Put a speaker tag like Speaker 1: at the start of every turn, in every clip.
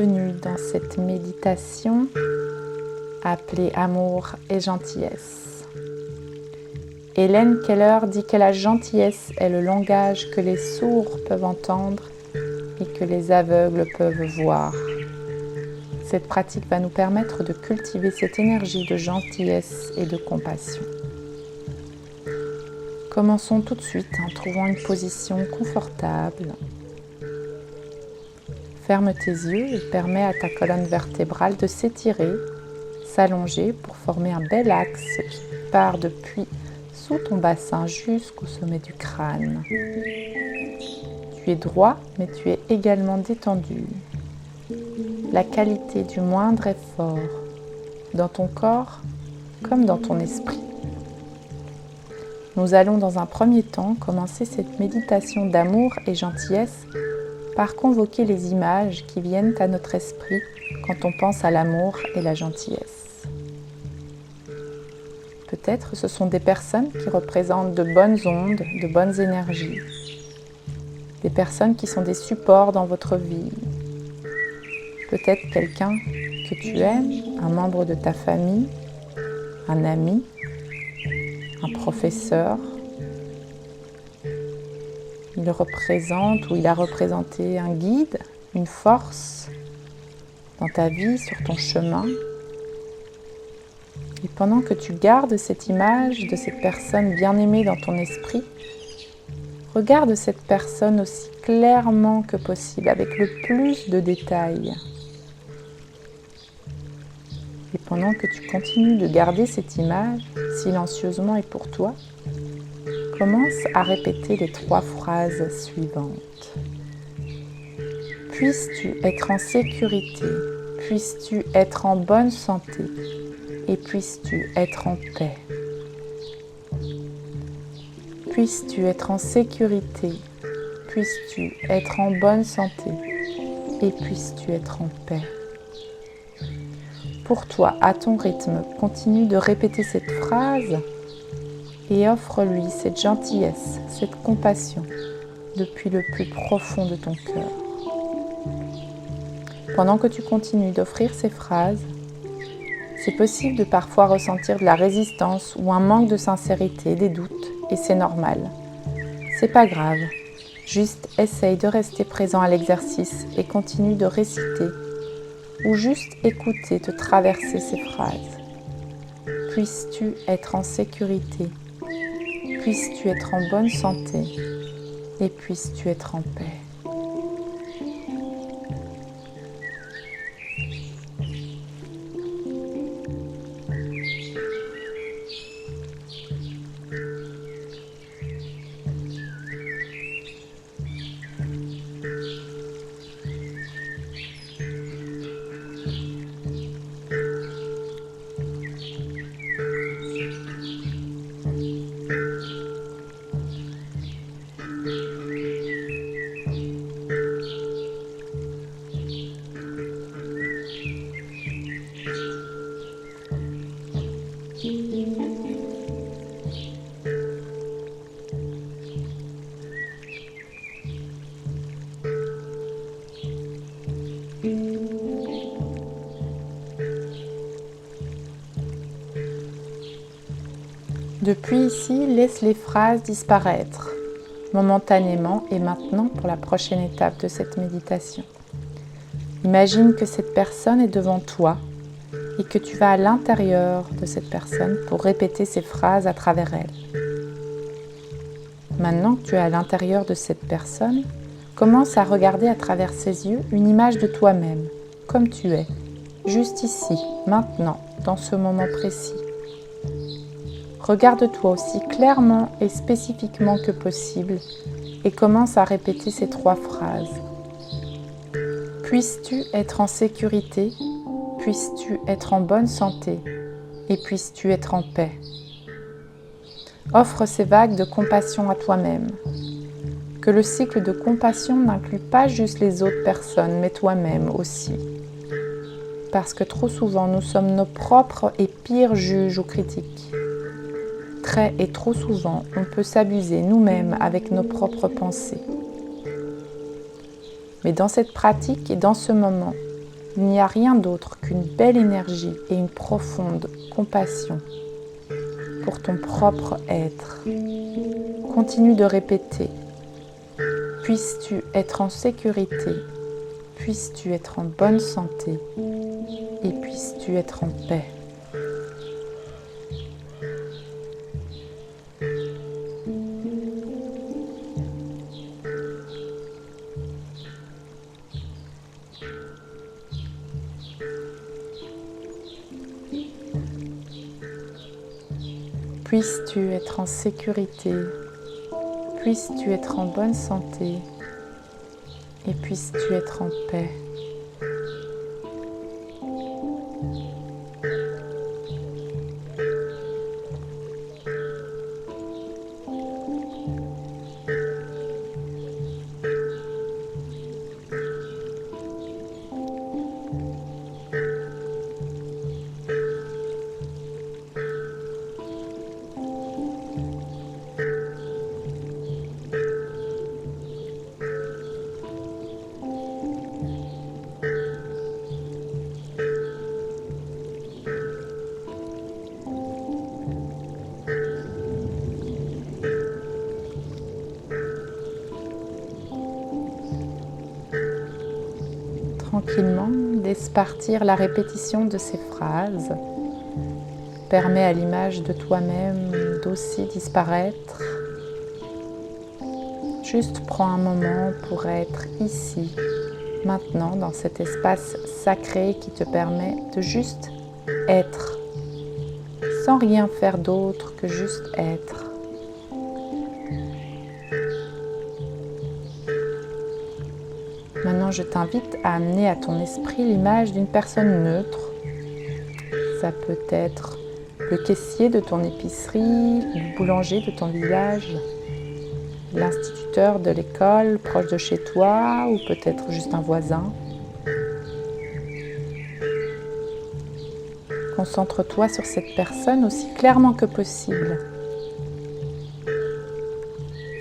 Speaker 1: bienvenue dans cette méditation appelée Amour et Gentillesse. Hélène Keller dit que la gentillesse est le langage que les sourds peuvent entendre et que les aveugles peuvent voir. Cette pratique va nous permettre de cultiver cette énergie de gentillesse et de compassion. Commençons tout de suite en trouvant une position confortable. Ferme tes yeux et permets à ta colonne vertébrale de s'étirer, s'allonger pour former un bel axe qui part depuis sous ton bassin jusqu'au sommet du crâne. Tu es droit, mais tu es également détendu. La qualité du moindre effort, dans ton corps comme dans ton esprit. Nous allons dans un premier temps commencer cette méditation d'amour et gentillesse par convoquer les images qui viennent à notre esprit quand on pense à l'amour et la gentillesse. Peut-être ce sont des personnes qui représentent de bonnes ondes, de bonnes énergies. Des personnes qui sont des supports dans votre vie. Peut-être quelqu'un que tu aimes, un membre de ta famille, un ami, un professeur. Il représente ou il a représenté un guide, une force dans ta vie, sur ton chemin. Et pendant que tu gardes cette image de cette personne bien-aimée dans ton esprit, regarde cette personne aussi clairement que possible, avec le plus de détails. Et pendant que tu continues de garder cette image, silencieusement et pour toi, commence à répéter les 3 phrases suivantes. Puisses-tu être en sécurité, puisses-tu être en bonne santé et puisses-tu être en paix. Puisses-tu être en sécurité, puisses-tu être en bonne santé et puisses-tu être en paix. Pour toi, à ton rythme, continue de répéter cette phrase et offre-lui cette gentillesse, cette compassion depuis le plus profond de ton cœur. Pendant que tu continues d'offrir ces phrases, c'est possible de parfois ressentir de la résistance ou un manque de sincérité, des doutes, et c'est normal. C'est pas grave, juste essaye de rester présent à l'exercice et continue de réciter ou juste écouter te traverser ces phrases. Puisses-tu être en sécurité, puisses-tu être en bonne santé et puisses-tu être en paix. Depuis ici, laisse les phrases disparaître momentanément et maintenant pour la prochaine étape de cette méditation. Imagine que cette personne est devant toi et que tu vas à l'intérieur de cette personne pour répéter ces phrases à travers elle. Maintenant que tu es à l'intérieur de cette personne, commence à regarder à travers ses yeux une image de toi-même, comme tu es, juste ici, maintenant, dans ce moment précis. Regarde-toi aussi clairement et spécifiquement que possible et commence à répéter ces 3 phrases. Puisses-tu être en sécurité, puisses-tu être en bonne santé et puisses-tu être en paix. Offre ces vagues de compassion à toi-même. Que le cycle de compassion n'inclut pas juste les autres personnes, mais toi-même aussi. Parce que trop souvent, nous sommes nos propres et pires juges ou critiques. Très et trop souvent, on peut s'abuser nous-mêmes avec nos propres pensées. Mais dans cette pratique et dans ce moment, Il n'y a rien d'autre qu'une belle énergie et une profonde compassion pour ton propre être. Continue de répéter. Puisses-tu être en sécurité, puisses-tu être en bonne santé et puisses-tu être en paix. Puisses-tu être en sécurité, puisses-tu être en bonne santé et puisses-tu être en paix. Tranquillement, laisse partir la répétition de ces phrases. Permets à l'image de toi-même d'aussi disparaître. Juste prends un moment pour être ici, maintenant, dans cet espace sacré qui te permet de juste être, sans rien faire d'autre que juste être. Maintenant, je t'invite à amener à ton esprit l'image d'une personne neutre. Ça peut être le caissier de ton épicerie, le boulanger de ton village, l'instituteur de l'école proche de chez toi ou peut-être juste un voisin. Concentre-toi sur cette personne aussi clairement que possible.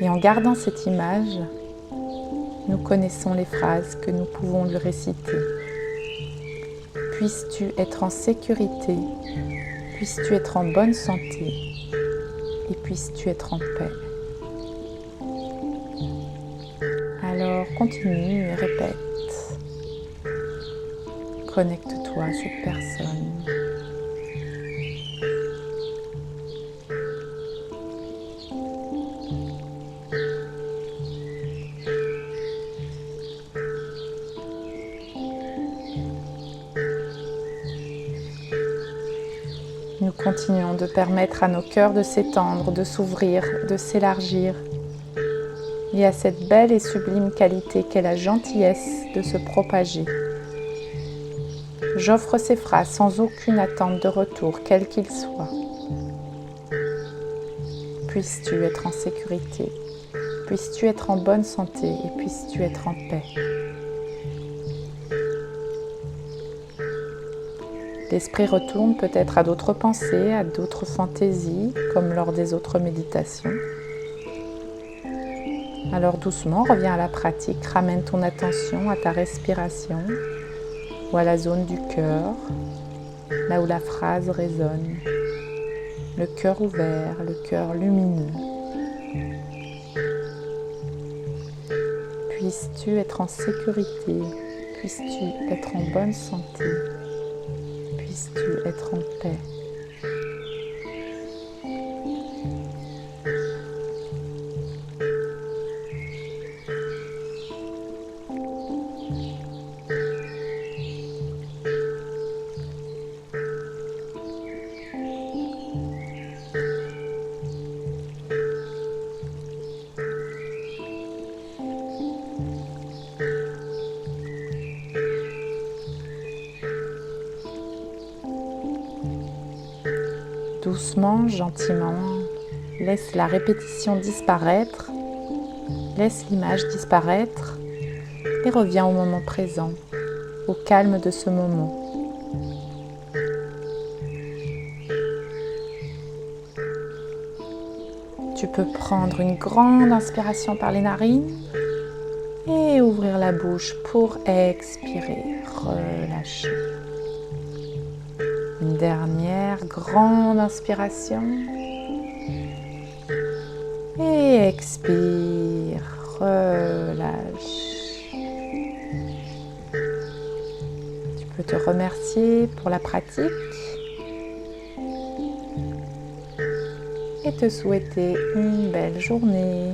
Speaker 1: Et en gardant cette image, nous connaissons les phrases que nous pouvons lui réciter. Puisses-tu être en sécurité, puisses-tu être en bonne santé et puisses-tu être en paix. Alors continue et répète. Connecte-toi à cette personne. Nous continuons de permettre à nos cœurs de s'étendre, de s'ouvrir, de s'élargir. Et à cette belle et sublime qualité qu'est la gentillesse de se propager. J'offre ces phrases sans aucune attente de retour, quel qu'il soit. Puisses-tu être en sécurité, puisses-tu être en bonne santé et puisses-tu être en paix. L'esprit retourne peut-être à d'autres pensées, à d'autres fantaisies, comme lors des autres méditations. Alors doucement, reviens à la pratique, ramène ton attention à ta respiration ou à la zone du cœur, là où la phrase résonne. Le cœur ouvert, le cœur lumineux. Puisses-tu être en sécurité, puisses-tu être en bonne santé, puisses-tu être en paix. Doucement, gentiment, laisse la répétition disparaître, laisse l'image disparaître et reviens au moment présent, au calme de ce moment. Tu peux prendre une grande inspiration par les narines et ouvrir la bouche pour expirer. relâcher. Une dernière grande inspiration. Et expire, relâche. Tu peux te remercier pour la pratique et te souhaiter une belle journée.